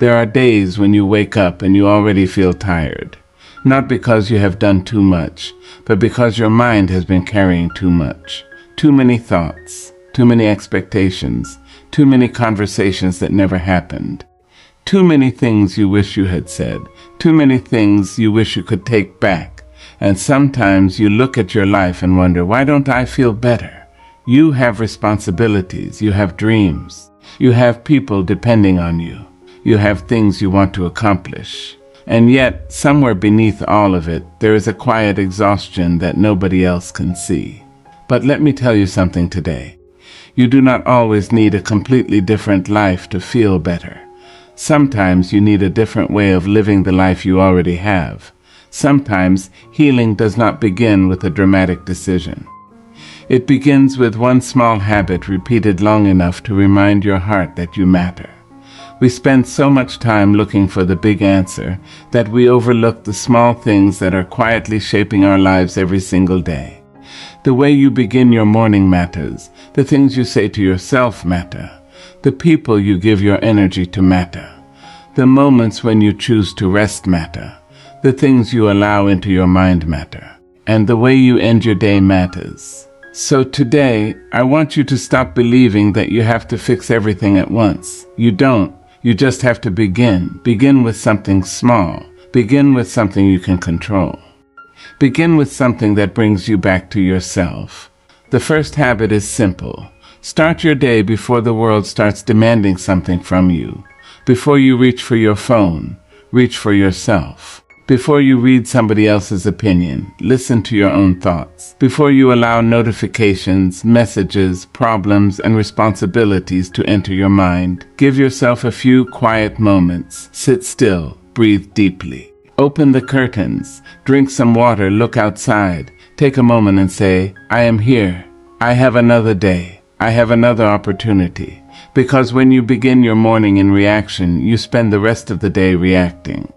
There are days when you wake up and you already feel tired. Not because you have done too much, but because your mind has been carrying too much. Too many thoughts, too many expectations, too many conversations that never happened. Too many things you wish you had said, too many things you wish you could take back. And sometimes you look at your life and wonder, why don't I feel better? You have responsibilities, you have dreams, you have people depending on you, you have things you want to accomplish. And yet, somewhere beneath all of it, there is a quiet exhaustion that nobody else can see. But let me tell you something today. You do not always need a completely different life to feel better. Sometimes you need a different way of living the life you already have. Sometimes healing does not begin with a dramatic decision. It begins with one small habit repeated long enough to remind your heart that you matter. We spend so much time looking for the big answer that we overlook the small things that are quietly shaping our lives every single day. The way you begin your morning matters. The things you say to yourself matter. The people you give your energy to matter. The moments when you choose to rest matter. The things you allow into your mind matter. And the way you end your day matters. So today, I want you to stop believing that you have to fix everything at once. You don't. You just have to begin. Begin with something small. Begin with something you can control. Begin with something that brings you back to yourself. The first habit is simple. Start your day before the world starts demanding something from you. Before you reach for your phone, reach for yourself. Before you read somebody else's opinion, listen to your own thoughts. Before you allow notifications, messages, problems, and responsibilities to enter your mind, give yourself a few quiet moments. Sit still, breathe deeply. Open the curtains, drink some water, look outside. Take a moment and say, I am here. I have another day. I have another opportunity. Because when you begin your morning in reaction, you spend the rest of the day reacting.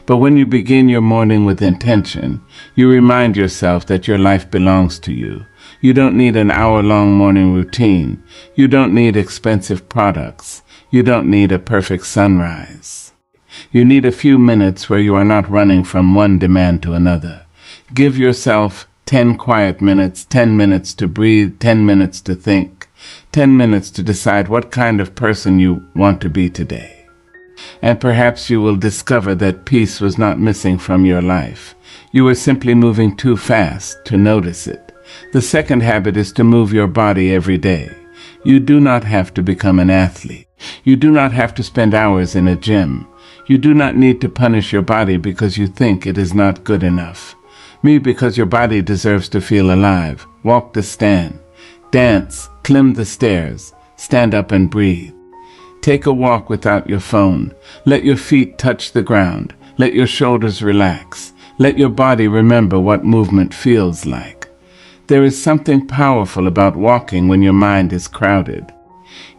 But when you begin your morning with intention, you remind yourself that your life belongs to you. You don't need an hour-long morning routine. You don't need expensive products. You don't need a perfect sunrise. You need a few minutes where you are not running from one demand to another. Give yourself 10 quiet minutes, 10 minutes to breathe, 10 minutes to think, 10 minutes to decide what kind of person you want to be today. And perhaps you will discover that peace was not missing from your life. You were simply moving too fast to notice it. The second habit is to move your body every day. You do not have to become an athlete. You do not have to spend hours in a gym. You do not need to punish your body because you think it is not good enough. Move because your body deserves to feel alive. Walk the stand. Dance. Climb the stairs. Stand up and breathe. Take a walk without your phone. Let your feet touch the ground. Let your shoulders relax. Let your body remember what movement feels like. There is something powerful about walking when your mind is crowded.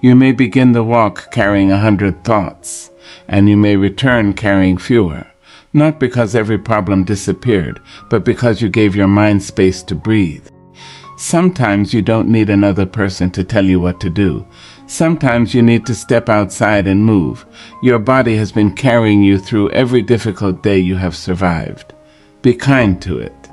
You may begin the walk carrying 100 thoughts, and you may return carrying fewer, not because every problem disappeared, but because you gave your mind space to breathe. Sometimes you don't need another person to tell you what to do. Sometimes you need to step outside and move. Your body has been carrying you through every difficult day you have survived. Be kind to it.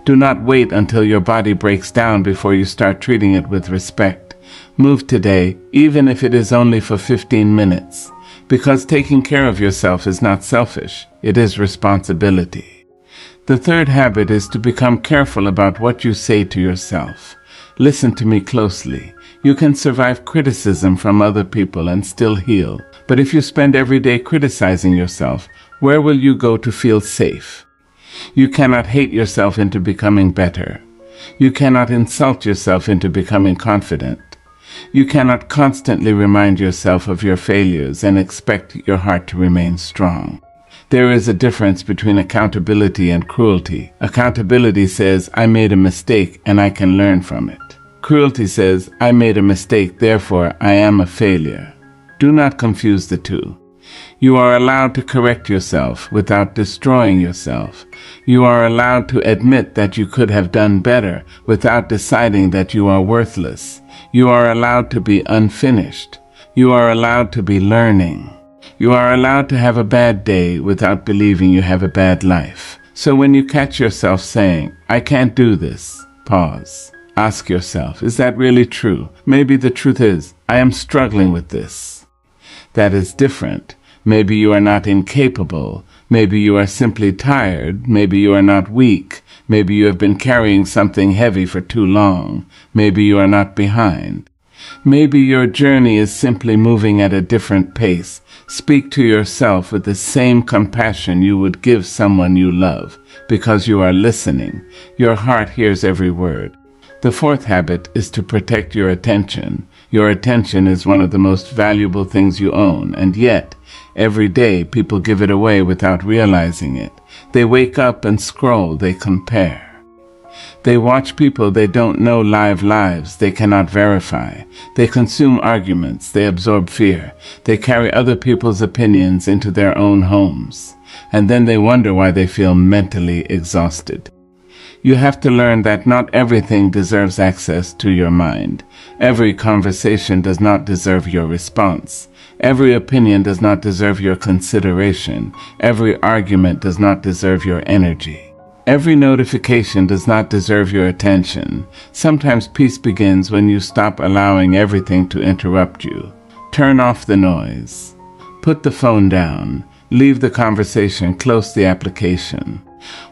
Do not wait until your body breaks down before you start treating it with respect. Move today, even if it is only for 15 minutes. Because taking care of yourself is not selfish, it is responsibility. The third habit is to become careful about what you say to yourself. Listen to me closely. You can survive criticism from other people and still heal. But if you spend every day criticizing yourself, where will you go to feel safe? You cannot hate yourself into becoming better. You cannot insult yourself into becoming confident. You cannot constantly remind yourself of your failures and expect your heart to remain strong. There is a difference between accountability and cruelty. Accountability says, I made a mistake and I can learn from it. Cruelty says, I made a mistake, therefore I am a failure. Do not confuse the two. You are allowed to correct yourself without destroying yourself. You are allowed to admit that you could have done better without deciding that you are worthless. You are allowed to be unfinished. You are allowed to be learning. You are allowed to have a bad day without believing you have a bad life. So when you catch yourself saying, I can't do this, pause. Ask yourself, is that really true? Maybe the truth is, I am struggling with this. That is different. Maybe you are not incapable. Maybe you are simply tired. Maybe you are not weak. Maybe you have been carrying something heavy for too long. Maybe you are not behind. Maybe your journey is simply moving at a different pace. Speak to yourself with the same compassion you would give someone you love, because you are listening. Your heart hears every word. The fourth habit is to protect your attention. Your attention is one of the most valuable things you own, and yet, every day people give it away without realizing it. They wake up and scroll, they compare. They watch people they don't know live lives they cannot verify. They consume arguments, they absorb fear. They carry other people's opinions into their own homes. And then they wonder why they feel mentally exhausted. You have to learn that not everything deserves access to your mind. Every conversation does not deserve your response. Every opinion does not deserve your consideration. Every argument does not deserve your energy. Every notification does not deserve your attention. Sometimes peace begins when you stop allowing everything to interrupt you. Turn off the noise. Put the phone down. Leave the conversation, close the application.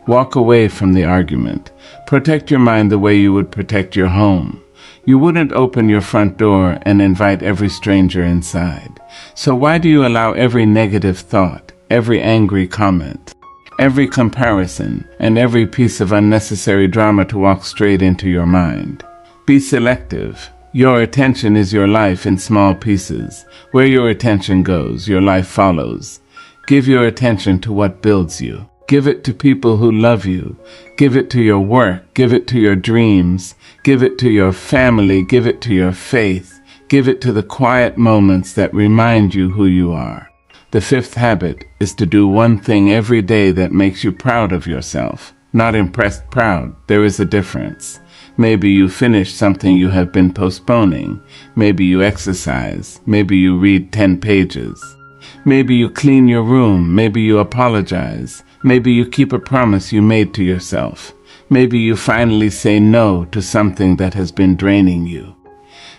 Walk away from the argument. Protect your mind the way you would protect your home. You wouldn't open your front door and invite every stranger inside. So why do you allow every negative thought, every angry comment, every comparison, and every piece of unnecessary drama to walk straight into your mind? Be selective. Your attention is your life in small pieces. Where your attention goes, your life follows. Give your attention to what builds you. Give it to people who love you. Give it to your work. Give it to your dreams. Give it to your family. Give it to your faith. Give it to the quiet moments that remind you who you are. The fifth habit is to do one thing every day that makes you proud of yourself. Not impressed, proud. There is a difference. Maybe you finish something you have been postponing. Maybe you exercise. Maybe you read 10 pages. Maybe you clean your room. Maybe you apologize. Maybe you keep a promise you made to yourself. Maybe you finally say no to something that has been draining you.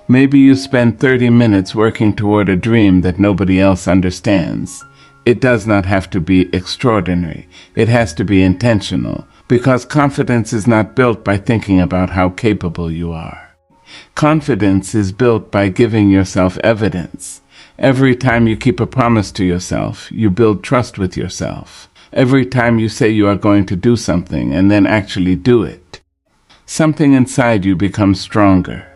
Maybe you spend 30 minutes working toward a dream that nobody else understands. It does not have to be extraordinary. It has to be intentional, because confidence is not built by thinking about how capable you are. Confidence is built by giving yourself evidence. Every time you keep a promise to yourself, you build trust with yourself. Every time you say you are going to do something and then actually do it, something inside you becomes stronger.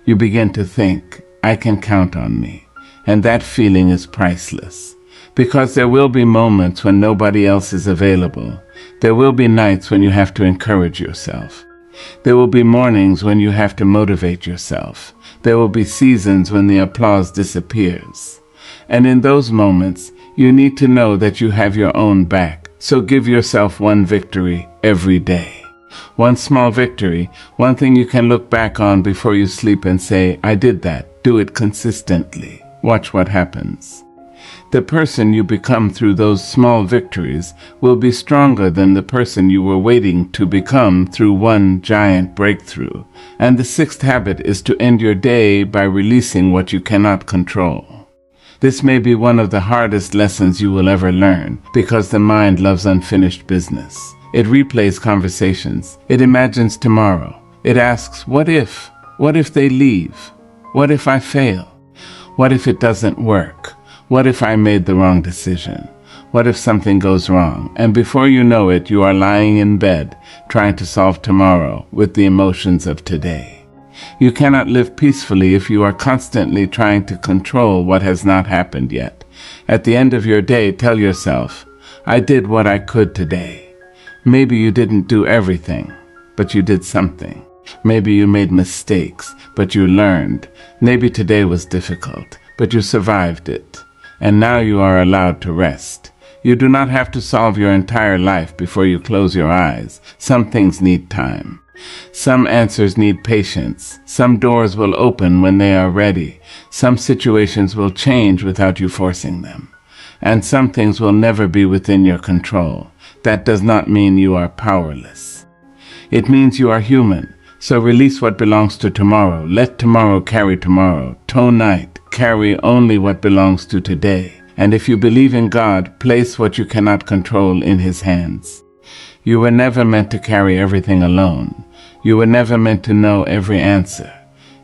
You begin to think, I can count on me. And that feeling is priceless. Because there will be moments when nobody else is available. There will be nights when you have to encourage yourself. There will be mornings when you have to motivate yourself. There will be seasons when the applause disappears. And in those moments, you need to know that you have your own back. So give yourself one victory every day. One small victory, one thing you can look back on before you sleep and say, I did that. Do it consistently. Watch what happens. The person you become through those small victories will be stronger than the person you were waiting to become through one giant breakthrough. And the sixth habit is to end your day by releasing what you cannot control. This may be one of the hardest lessons you will ever learn, because the mind loves unfinished business. It replays conversations. It imagines tomorrow. It asks, what if? What if they leave? What if I fail? What if it doesn't work? What if I made the wrong decision? What if something goes wrong? And before you know it, you are lying in bed, trying to solve tomorrow with the emotions of today. You cannot live peacefully if you are constantly trying to control what has not happened yet. At the end of your day, tell yourself, I did what I could today. Maybe you didn't do everything, but you did something. Maybe you made mistakes, but you learned. Maybe today was difficult, but you survived it. And now you are allowed to rest. You do not have to solve your entire life before you close your eyes. Some things need time. Some answers need patience. Some doors will open when they are ready. Some situations will change without you forcing them. and some things will never be within your control. That does not mean you are powerless. It means you are human. So release what belongs to tomorrow. Let tomorrow carry tomorrow. Tonight, carry only what belongs to today. And if you believe in God, place what you cannot control in His hands. You were never meant to carry everything alone. You were never meant to know every answer.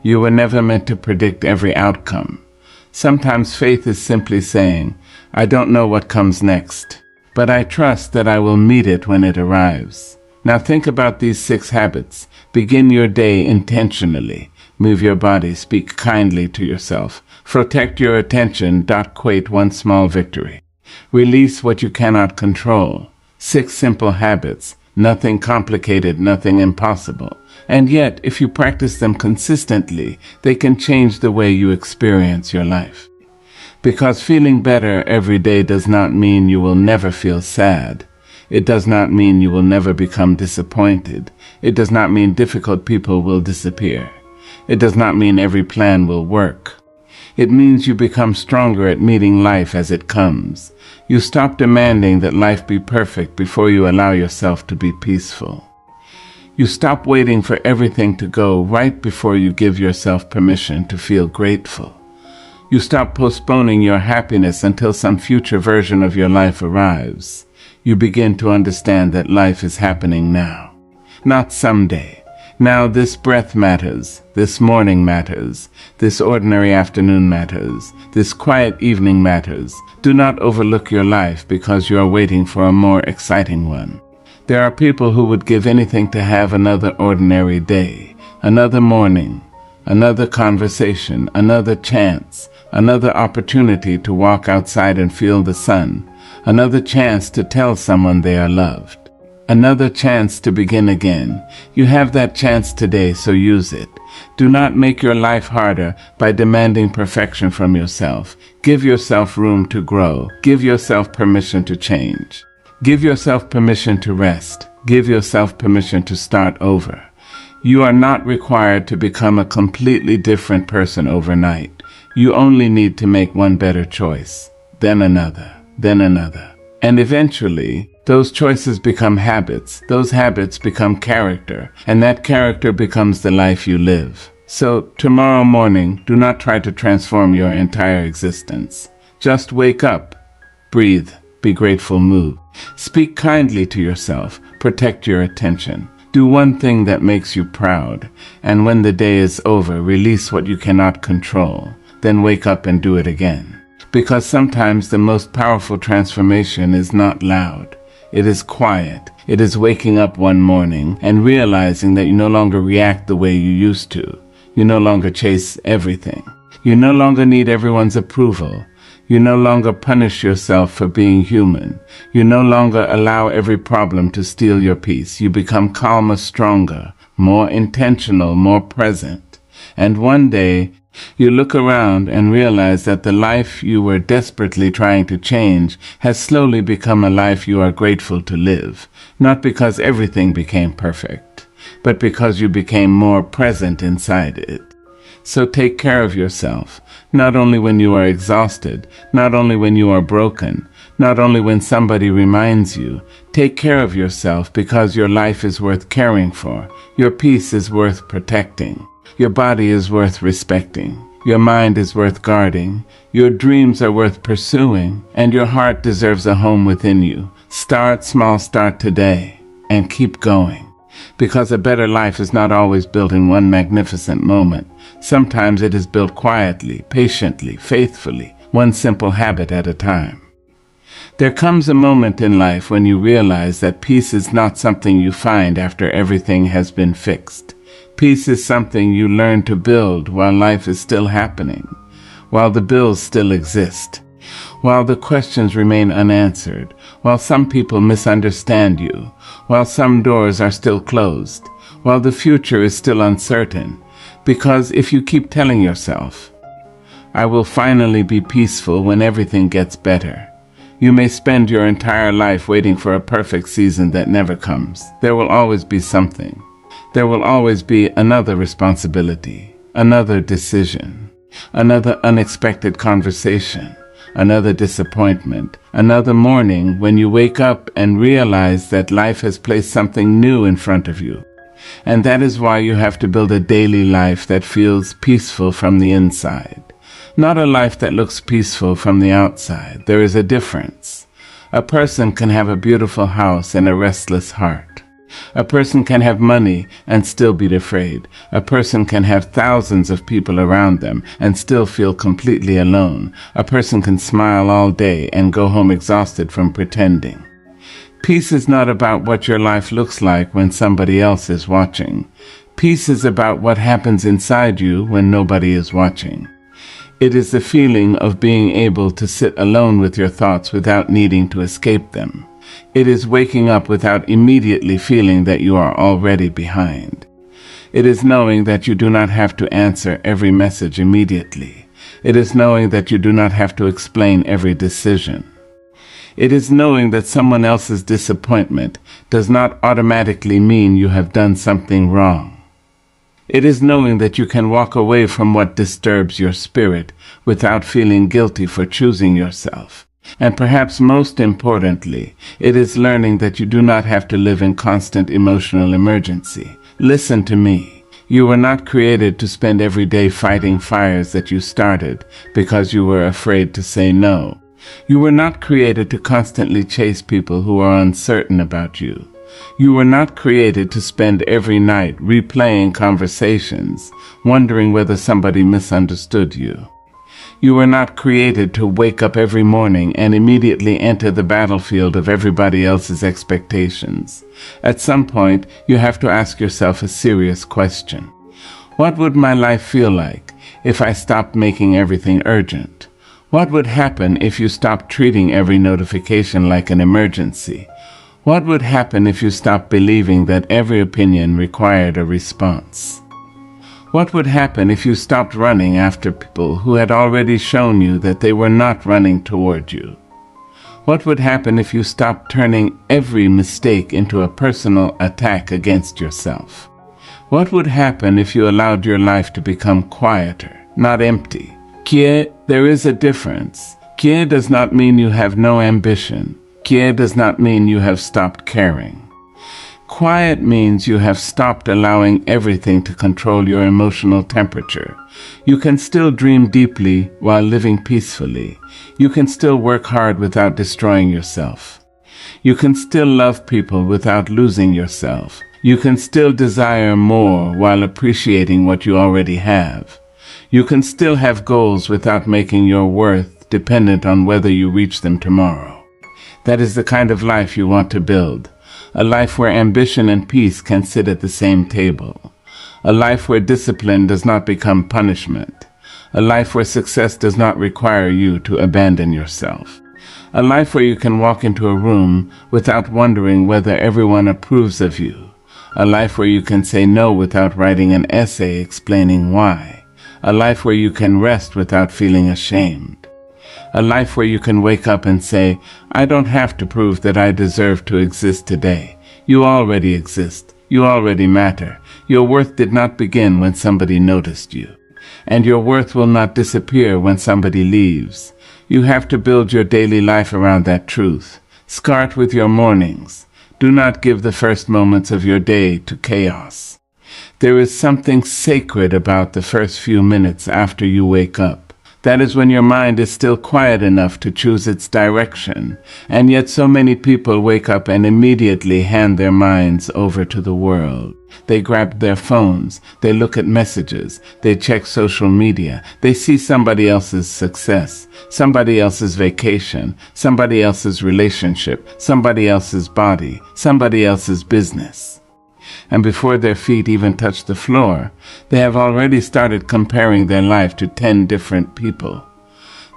You were never meant to predict every outcome. Sometimes faith is simply saying, I don't know what comes next, but I trust that I will meet it when it arrives. Now think about these 6 habits. Begin your day intentionally. Move your body. Speak kindly to yourself. Protect your attention. Quate one small victory. Release what you cannot control. 6 simple habits. Nothing complicated, nothing impossible. And yet, if you practice them consistently, they can change the way you experience your life. Because feeling better every day does not mean you will never feel sad. It does not mean you will never become disappointed. It does not mean difficult people will disappear. It does not mean every plan will work. It means you become stronger at meeting life as it comes. You stop demanding that life be perfect before you allow yourself to be peaceful. You stop waiting for everything to go right before you give yourself permission to feel grateful. You stop postponing your happiness until some future version of your life arrives. You begin to understand that life is happening now, not someday. Now this breath matters, this morning matters, this ordinary afternoon matters, this quiet evening matters. Do not overlook your life because you are waiting for a more exciting one. There are people who would give anything to have another ordinary day, another morning, another conversation, another chance, another opportunity to walk outside and feel the sun, another chance to tell someone they are loved, another chance to begin again. You have that chance today, so use it. Do not make your life harder by demanding perfection from yourself. Give yourself room to grow. Give yourself permission to change. Give yourself permission to rest. Give yourself permission to start over. You are not required to become a completely different person overnight. You only need to make one better choice, then another, then another. And eventually, those choices become habits. Those habits become character, and that character becomes the life you live. So tomorrow morning, do not try to transform your entire existence. Just wake up, breathe, be grateful, move. Speak kindly to yourself. Protect your attention. Do one thing that makes you proud, and when the day is over, release what you cannot control. Then wake up and do it again. Because sometimes the most powerful transformation is not loud. It is quiet. It is waking up one morning and realizing that you no longer react the way you used to. You no longer chase everything. You no longer need everyone's approval. You no longer punish yourself for being human. You no longer allow every problem to steal your peace. You become calmer, stronger, more intentional, more present. And one day, you look around and realize that the life you were desperately trying to change has slowly become a life you are grateful to live, not because everything became perfect, but because you became more present inside it. So take care of yourself, not only when you are exhausted, not only when you are broken, not only when somebody reminds you. Take care of yourself because your life is worth caring for. Your peace is worth protecting. Your body is worth respecting. Your mind is worth guarding. Your dreams are worth pursuing. And your heart deserves a home within you. Start small, start today, and keep going. Because a better life is not always built in one magnificent moment. Sometimes it is built quietly, patiently, faithfully, one simple habit at a time. There comes a moment in life when you realize that peace is not something you find after everything has been fixed. Peace is something you learn to build while life is still happening, while the bills still exist, while the questions remain unanswered, while some people misunderstand you, while some doors are still closed, while the future is still uncertain. Because if you keep telling yourself, I will finally be peaceful when everything gets better, you may spend your entire life waiting for a perfect season that never comes. There will always be something. There will always be another responsibility, another decision, another unexpected conversation, another disappointment, another morning when you wake up and realize that life has placed something new in front of you. And that is why you have to build a daily life that feels peaceful from the inside. Not a life that looks peaceful from the outside. There is a difference. A person can have a beautiful house and a restless heart. A person can have money and still be afraid. A person can have thousands of people around them and still feel completely alone. A person can smile all day and go home exhausted from pretending. Peace is not about what your life looks like when somebody else is watching. Peace is about what happens inside you when nobody is watching. It is the feeling of being able to sit alone with your thoughts without needing to escape them. It is waking up without immediately feeling that you are already behind. It is knowing that you do not have to answer every message immediately. It is knowing that you do not have to explain every decision. It is knowing that someone else's disappointment does not automatically mean you have done something wrong. It is knowing that you can walk away from what disturbs your spirit without feeling guilty for choosing yourself. And perhaps most importantly, it is learning that you do not have to live in constant emotional emergency. Listen to me. You were not created to spend every day fighting fires that you started because you were afraid to say no. You were not created to constantly chase people who are uncertain about you. You were not created to spend every night replaying conversations, wondering whether somebody misunderstood you. You were not created to wake up every morning and immediately enter the battlefield of everybody else's expectations. At some point, you have to ask yourself a serious question. What would my life feel like if I stopped making everything urgent? What would happen if you stopped treating every notification like an emergency? What would happen if you stopped believing that every opinion required a response? What would happen if you stopped running after people who had already shown you that they were not running toward you? What would happen if you stopped turning every mistake into a personal attack against yourself? What would happen if you allowed your life to become quieter, not empty? There is a difference. Does not mean you have no ambition. Does not mean you have stopped caring. Quiet means you have stopped allowing everything to control your emotional temperature. You can still dream deeply while living peacefully. You can still work hard without destroying yourself. You can still love people without losing yourself. You can still desire more while appreciating what you already have. You can still have goals without making your worth dependent on whether you reach them tomorrow. That is the kind of life you want to build. A life where ambition and peace can sit at the same table. A life where discipline does not become punishment. A life where success does not require you to abandon yourself. A life where you can walk into a room without wondering whether everyone approves of you. A life where you can say no without writing an essay explaining why. A life where you can rest without feeling ashamed. A life where you can wake up and say, I don't have to prove that I deserve to exist today. You already exist. You already matter. Your worth did not begin when somebody noticed you. And your worth will not disappear when somebody leaves. You have to build your daily life around that truth. Start with your mornings. Do not give the first moments of your day to chaos. There is something sacred about the first few minutes after you wake up. That is when your mind is still quiet enough to choose its direction, and yet so many people wake up and immediately hand their minds over to the world. They grab their phones, they look at messages, they check social media, they see somebody else's success, somebody else's vacation, somebody else's relationship, somebody else's body, somebody else's business. And before their feet even touch the floor, they have already started comparing their life to 10 different people.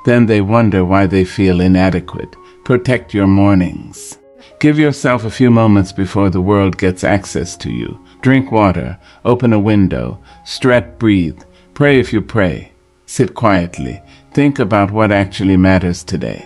Then they wonder why they feel inadequate. Protect your mornings. Give yourself a few moments before the world gets access to you. Drink water, open a window, stretch, breathe, pray if you pray. Sit quietly. Think about what actually matters today.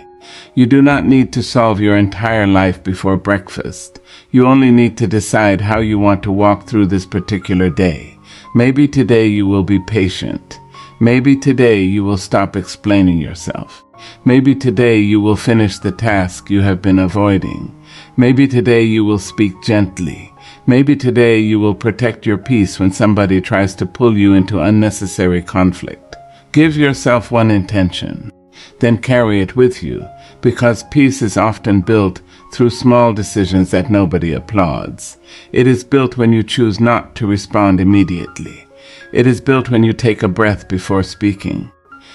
You do not need to solve your entire life before breakfast. You only need to decide how you want to walk through this particular day. Maybe today you will be patient. Maybe today you will stop explaining yourself. Maybe today you will finish the task you have been avoiding. Maybe today you will speak gently. Maybe today you will protect your peace when somebody tries to pull you into unnecessary conflict. Give yourself one intention, then carry it with you, because peace is often built through small decisions that nobody applauds. It is built when you choose not to respond immediately. It is built when you take a breath before speaking.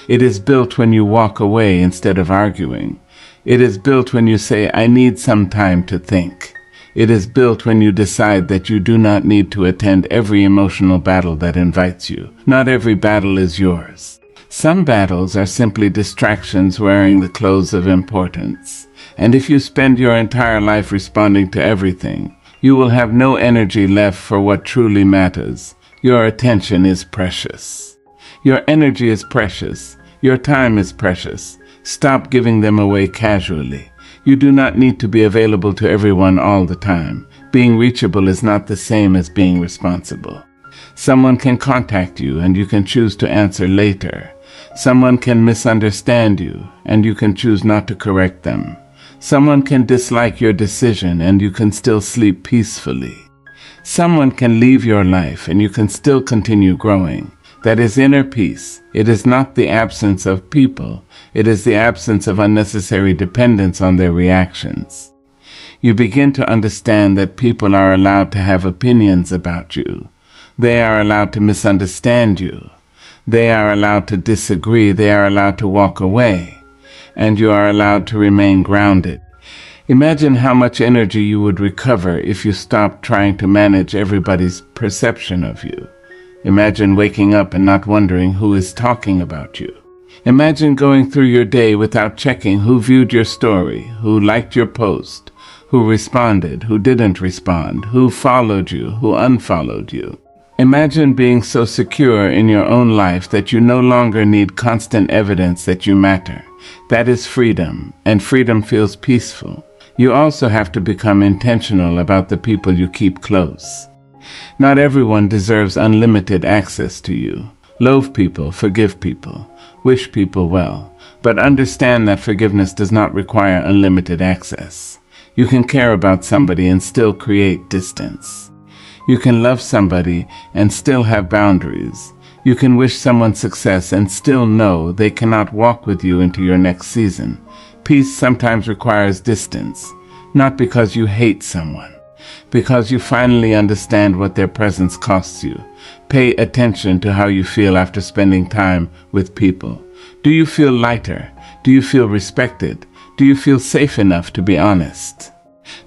It is built when you walk away instead of arguing. It is built when you say, "I need some time to think." It is built when you decide that you do not need to attend every emotional battle that invites you. Not every battle is yours. Some battles are simply distractions wearing the clothes of importance. And if you spend your entire life responding to everything, you will have no energy left for what truly matters. Your attention is precious. Your energy is precious. Your time is precious. Stop giving them away casually. You do not need to be available to everyone all the time. Being reachable is not the same as being responsible. Someone can contact you and you can choose to answer later. Someone can misunderstand you and you can choose not to correct them. Someone can dislike your decision and you can still sleep peacefully. Someone can leave your life and you can still continue growing. That is inner peace. It is not the absence of people. It is the absence of unnecessary dependence on their reactions. You begin to understand that people are allowed to have opinions about you. They are allowed to misunderstand you. They are allowed to disagree. They are allowed to walk away. And you are allowed to remain grounded. Imagine how much energy you would recover if you stopped trying to manage everybody's perception of you. Imagine waking up and not wondering who is talking about you. Imagine going through your day without checking who viewed your story, who liked your post, who responded, who didn't respond, who followed you, who unfollowed you. Imagine being so secure in your own life that you no longer need constant evidence that you matter. That is freedom, and freedom feels peaceful. You also have to become intentional about the people you keep close. Not everyone deserves unlimited access to you. Loathe people, forgive people, wish people well, but understand that forgiveness does not require unlimited access. You can care about somebody and still create distance. You can love somebody and still have boundaries. You can wish someone success and still know they cannot walk with you into your next season. Peace sometimes requires distance, not because you hate someone, because you finally understand what their presence costs you. Pay attention to how you feel after spending time with people. Do you feel lighter? Do you feel respected? Do you feel safe enough to be honest?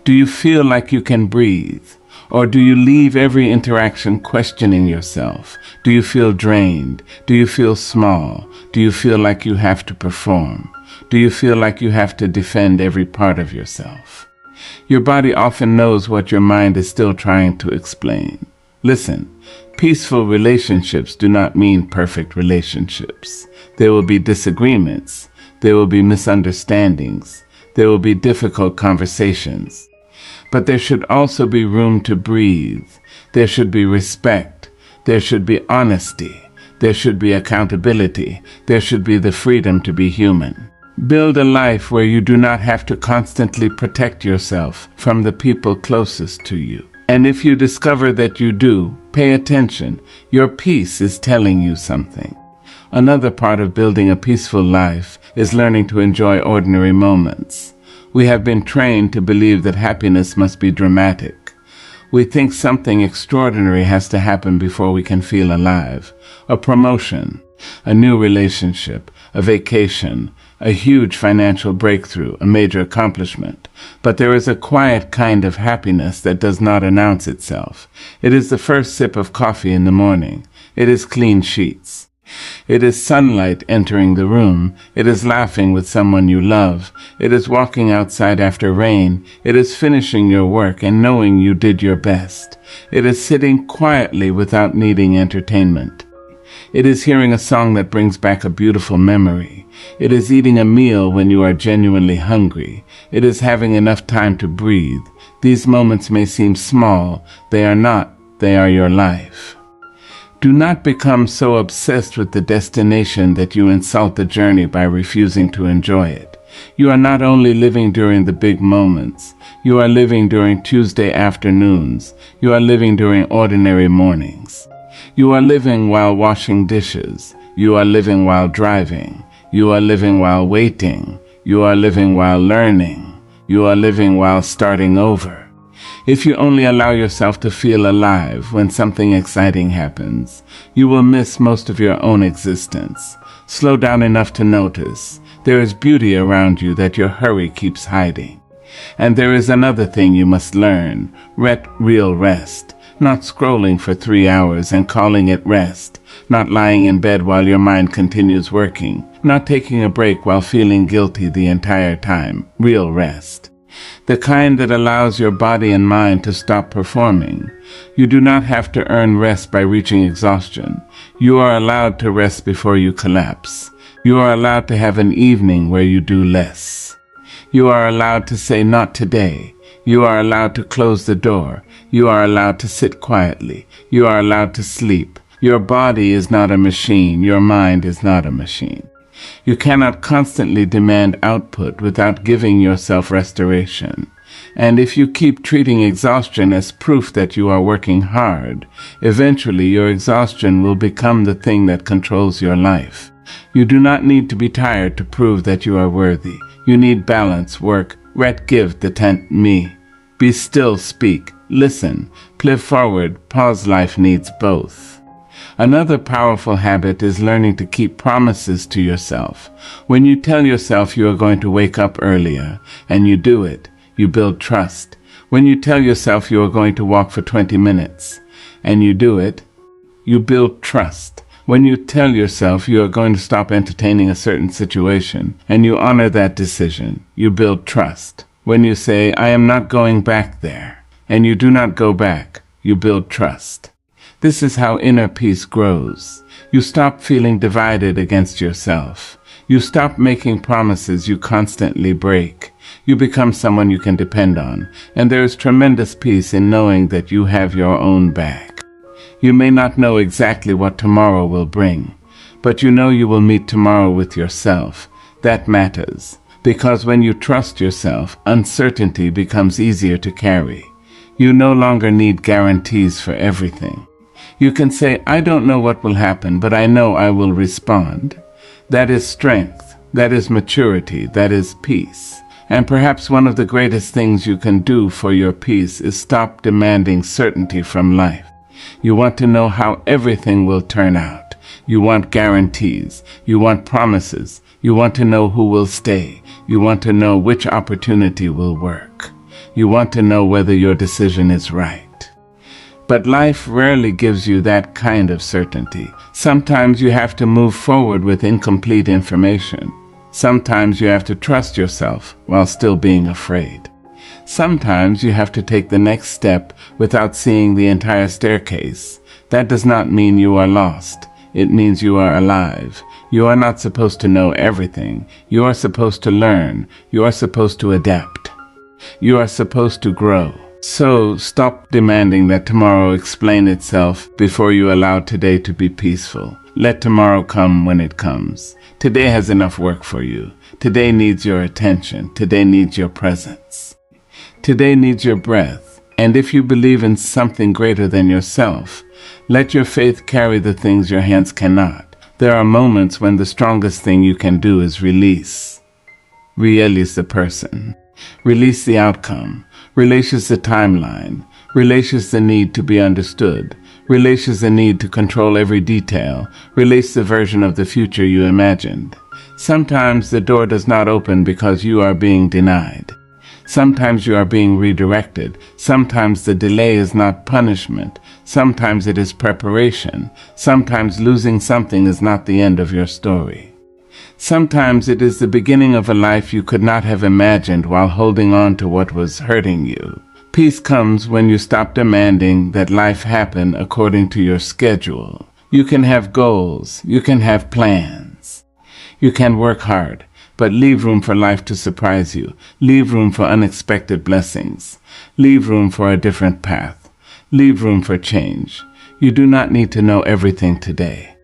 Do you feel like you can breathe? Or do you leave every interaction questioning yourself? Do you feel drained? Do you feel small? Do you feel like you have to perform? Do you feel like you have to defend every part of yourself? Your body often knows what your mind is still trying to explain. Listen, peaceful relationships do not mean perfect relationships. There will be disagreements. There will be misunderstandings. There will be difficult conversations. But there should also be room to breathe. There should be respect. There should be honesty. There should be accountability. There should be the freedom to be human. Build a life where you do not have to constantly protect yourself from the people closest to you. And if you discover that you do, pay attention. Your peace is telling you something. Another part of building a peaceful life is learning to enjoy ordinary moments. We have been trained to believe that happiness must be dramatic. We think something extraordinary has to happen before we can feel alive. A promotion, a new relationship, a vacation, a huge financial breakthrough, a major accomplishment. But there is a quiet kind of happiness that does not announce itself. It is the first sip of coffee in the morning. It is clean sheets. It is sunlight entering the room. It is laughing with someone you love. It is walking outside after rain. It is finishing your work and knowing you did your best. It is sitting quietly without needing entertainment. It is hearing a song that brings back a beautiful memory. It is eating a meal when you are genuinely hungry. It is having enough time to breathe. These moments may seem small. They are not. They are your life. Do not become so obsessed with the destination that you insult the journey by refusing to enjoy it. You are not only living during the big moments, you are living during Tuesday afternoons, you are living during ordinary mornings. You are living while washing dishes, you are living while driving, you are living while waiting, you are living while learning, you are living while starting over. If you only allow yourself to feel alive when something exciting happens, you will miss most of your own existence. Slow down enough to notice there is beauty around you that your hurry keeps hiding. And there is another thing you must learn, real rest. Not scrolling for 3 hours and calling it rest. Not lying in bed while your mind continues working. Not taking a break while feeling guilty the entire time. Real rest. The kind that allows your body and mind to stop performing. You do not have to earn rest by reaching exhaustion. You are allowed to rest before you collapse. You are allowed to have an evening where you do less. You are allowed to say not today. You are allowed to close the door. You are allowed to sit quietly. You are allowed to sleep. Your body is not a machine. Your mind is not a machine. You cannot constantly demand output without giving yourself restoration. And if you keep treating exhaustion as proof that you are working hard, eventually your exhaustion will become the thing that controls your life. You do not need to be tired to prove that you are worthy. You need balance, work, give the tent me. Be still, speak, listen, live forward, pause. Life needs both. Another powerful habit is learning to keep promises to yourself. When you tell yourself you are going to wake up earlier, and you do it, you build trust. When you tell yourself you are going to walk for 20 minutes, and you do it, you build trust. When you tell yourself you are going to stop entertaining a certain situation, and you honor that decision, you build trust. When you say, I am not going back there, and you do not go back, you build trust. This is how inner peace grows. You stop feeling divided against yourself. You stop making promises you constantly break. You become someone you can depend on, and there is tremendous peace in knowing that you have your own back. You may not know exactly what tomorrow will bring, but you know you will meet tomorrow with yourself. That matters, because when you trust yourself, uncertainty becomes easier to carry. You no longer need guarantees for everything. You can say, I don't know what will happen, but I know I will respond. That is strength. That is maturity. That is peace. And perhaps one of the greatest things you can do for your peace is stop demanding certainty from life. You want to know how everything will turn out. You want guarantees. You want promises. You want to know who will stay. You want to know which opportunity will work. You want to know whether your decision is right. But life rarely gives you that kind of certainty. Sometimes you have to move forward with incomplete information. Sometimes you have to trust yourself while still being afraid. Sometimes you have to take the next step without seeing the entire staircase. That does not mean you are lost. It means you are alive. You are not supposed to know everything. You are supposed to learn. You are supposed to adapt. You are supposed to grow. So stop demanding that tomorrow explain itself before you allow today to be peaceful. Let tomorrow come when it comes. Today has enough work for you. Today needs your attention. Today needs your presence. Today needs your breath. And if you believe in something greater than yourself, let your faith carry the things your hands cannot. There are moments when the strongest thing you can do is release. Release the person. Release the outcome. Releases the timeline. Releases the need to be understood. Releases the need to control every detail. Release the version of the future you imagined. Sometimes the door does not open because you are being denied. Sometimes you are being redirected. Sometimes the delay is not punishment. Sometimes it is preparation. Sometimes losing something is not the end of your story. Sometimes it is the beginning of a life you could not have imagined while holding on to what was hurting you. Peace comes when you stop demanding that life happen according to your schedule. You can have goals. You can have plans. You can work hard, but leave room for life to surprise you. Leave room for unexpected blessings. Leave room for a different path. Leave room for change. You do not need to know everything today.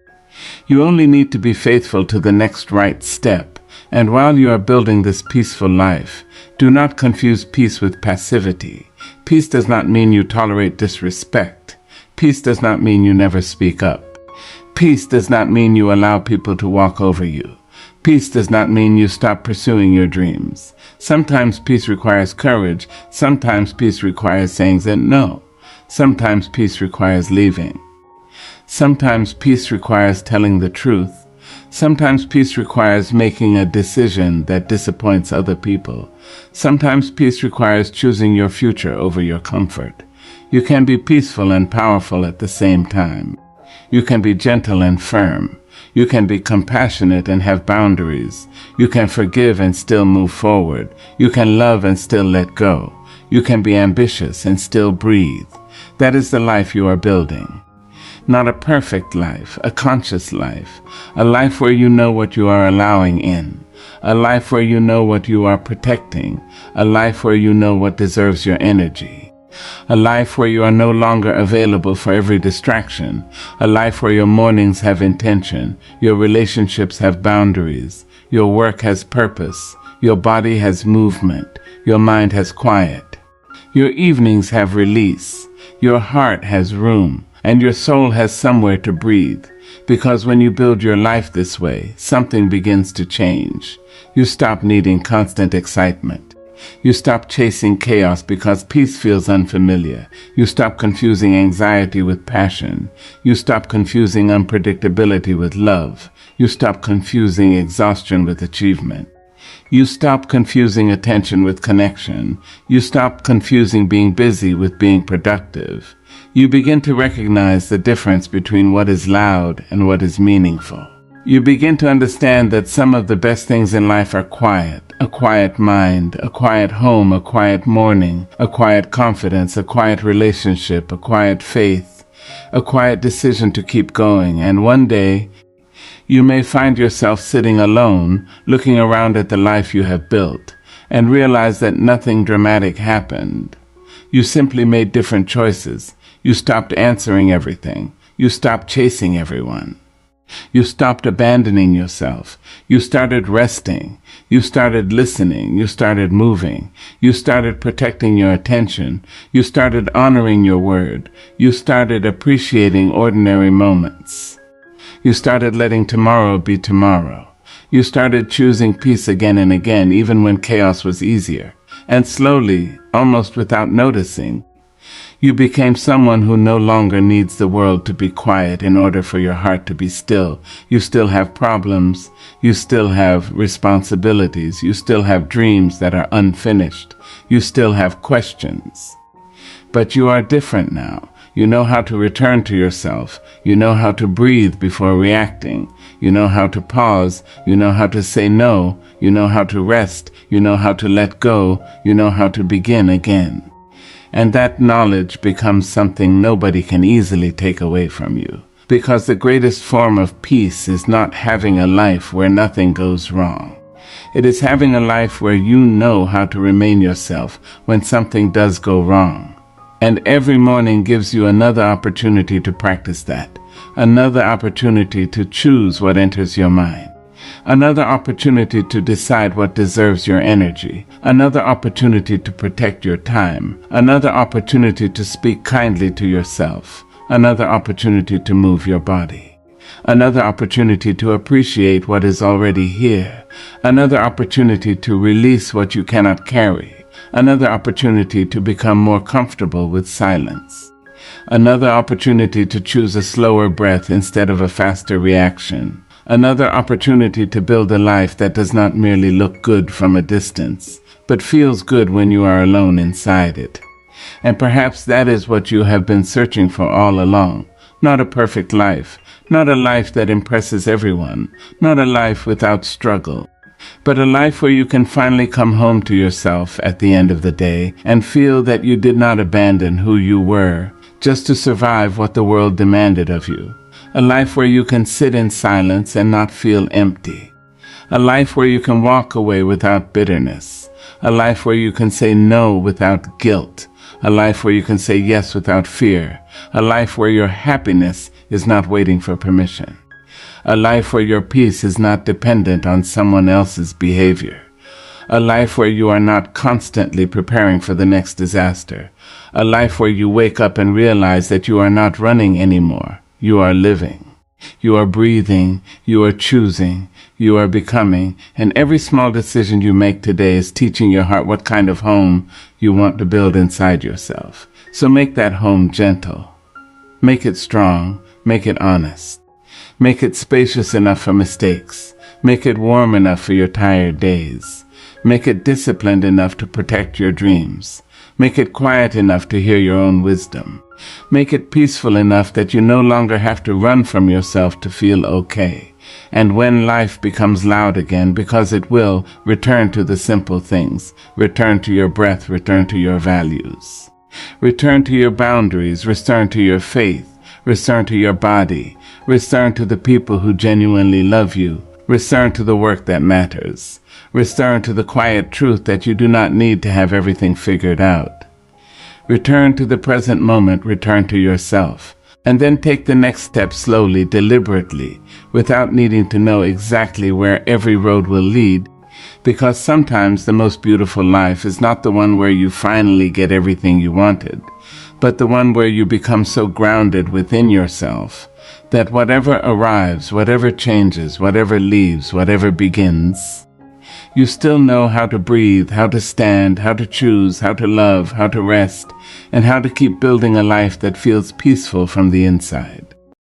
You only need to be faithful to the next right step. And while you are building this peaceful life, do not confuse peace with passivity. Peace does not mean you tolerate disrespect. Peace does not mean you never speak up. Peace does not mean you allow people to walk over you. Peace does not mean you stop pursuing your dreams. Sometimes peace requires courage. Sometimes peace requires saying that no. Sometimes peace requires leaving. Sometimes peace requires telling the truth. Sometimes peace requires making a decision that disappoints other people. Sometimes peace requires choosing your future over your comfort. You can be peaceful and powerful at the same time. You can be gentle and firm. You can be compassionate and have boundaries. You can forgive and still move forward. You can love and still let go. You can be ambitious and still breathe. That is the life you are building. Not a perfect life, a conscious life. A life where you know what you are allowing in. A life where you know what you are protecting. A life where you know what deserves your energy. A life where you are no longer available for every distraction. A life where your mornings have intention. Your relationships have boundaries. Your work has purpose. Your body has movement. Your mind has quiet. Your evenings have release. Your heart has room. And your soul has somewhere to breathe. Because when you build your life this way, something begins to change. You stop needing constant excitement. You stop chasing chaos because peace feels unfamiliar. You stop confusing anxiety with passion. You stop confusing unpredictability with love. You stop confusing exhaustion with achievement. You stop confusing attention with connection. You stop confusing being busy with being productive. You begin to recognize the difference between what is loud and what is meaningful. You begin to understand that some of the best things in life are quiet. A quiet mind, a quiet home, a quiet morning, a quiet confidence, a quiet relationship, a quiet faith, a quiet decision to keep going. And one day, you may find yourself sitting alone, looking around at the life you have built, and realize that nothing dramatic happened. You simply made different choices. You stopped answering everything. You stopped chasing everyone. You stopped abandoning yourself. You started resting. You started listening. You started moving. You started protecting your attention. You started honoring your word. You started appreciating ordinary moments. You started letting tomorrow be tomorrow. You started choosing peace again and again, even when chaos was easier. And slowly, almost without noticing, you became someone who no longer needs the world to be quiet in order for your heart to be still. You still have problems. You still have responsibilities. You still have dreams that are unfinished. You still have questions. But you are different now. You know how to return to yourself. You know how to breathe before reacting. You know how to pause. You know how to say no. You know how to rest. You know how to let go. You know how to begin again. And that knowledge becomes something nobody can easily take away from you. Because the greatest form of peace is not having a life where nothing goes wrong. It is having a life where you know how to remain yourself when something does go wrong. And every morning gives you another opportunity to practice that. Another opportunity to choose what enters your mind. Another opportunity to decide what deserves your energy. Another opportunity to protect your time. Another opportunity to speak kindly to yourself. Another opportunity to move your body. Another opportunity to appreciate what is already here. Another opportunity to release what you cannot carry. Another opportunity to become more comfortable with silence. Another opportunity to choose a slower breath instead of a faster reaction. Another opportunity to build a life that does not merely look good from a distance, but feels good when you are alone inside it. And perhaps that is what you have been searching for all along. Not a perfect life, not a life that impresses everyone, not a life without struggle, but a life where you can finally come home to yourself at the end of the day and feel that you did not abandon who you were just to survive what the world demanded of you. A life where you can sit in silence and not feel empty. A life where you can walk away without bitterness. A life where you can say no without guilt. A life where you can say yes without fear. A life where your happiness is not waiting for permission. A life where your peace is not dependent on someone else's behavior. A life where you are not constantly preparing for the next disaster. A life where you wake up and realize that you are not running anymore. You are living. You are breathing. You are choosing. You are becoming. And every small decision you make today is teaching your heart what kind of home you want to build inside yourself. So make that home gentle. Make it strong. Make it honest. Make it spacious enough for mistakes. Make it warm enough for your tired days. Make it disciplined enough to protect your dreams. Make it quiet enough to hear your own wisdom. Make it peaceful enough that you no longer have to run from yourself to feel okay. And when life becomes loud again, because it will, return to the simple things. Return to your breath. Return to your values. Return to your boundaries. Return to your faith. Return to your body. Return to the people who genuinely love you. Return to the work that matters. Return to the quiet truth that you do not need to have everything figured out. Return to the present moment. Return to yourself. And then take the next step slowly, deliberately, without needing to know exactly where every road will lead. Because sometimes the most beautiful life is not the one where you finally get everything you wanted, but the one where you become so grounded within yourself that whatever arrives, whatever changes, whatever leaves, whatever begins, you still know how to breathe, how to stand, how to choose, how to love, how to rest, and how to keep building a life that feels peaceful from the inside.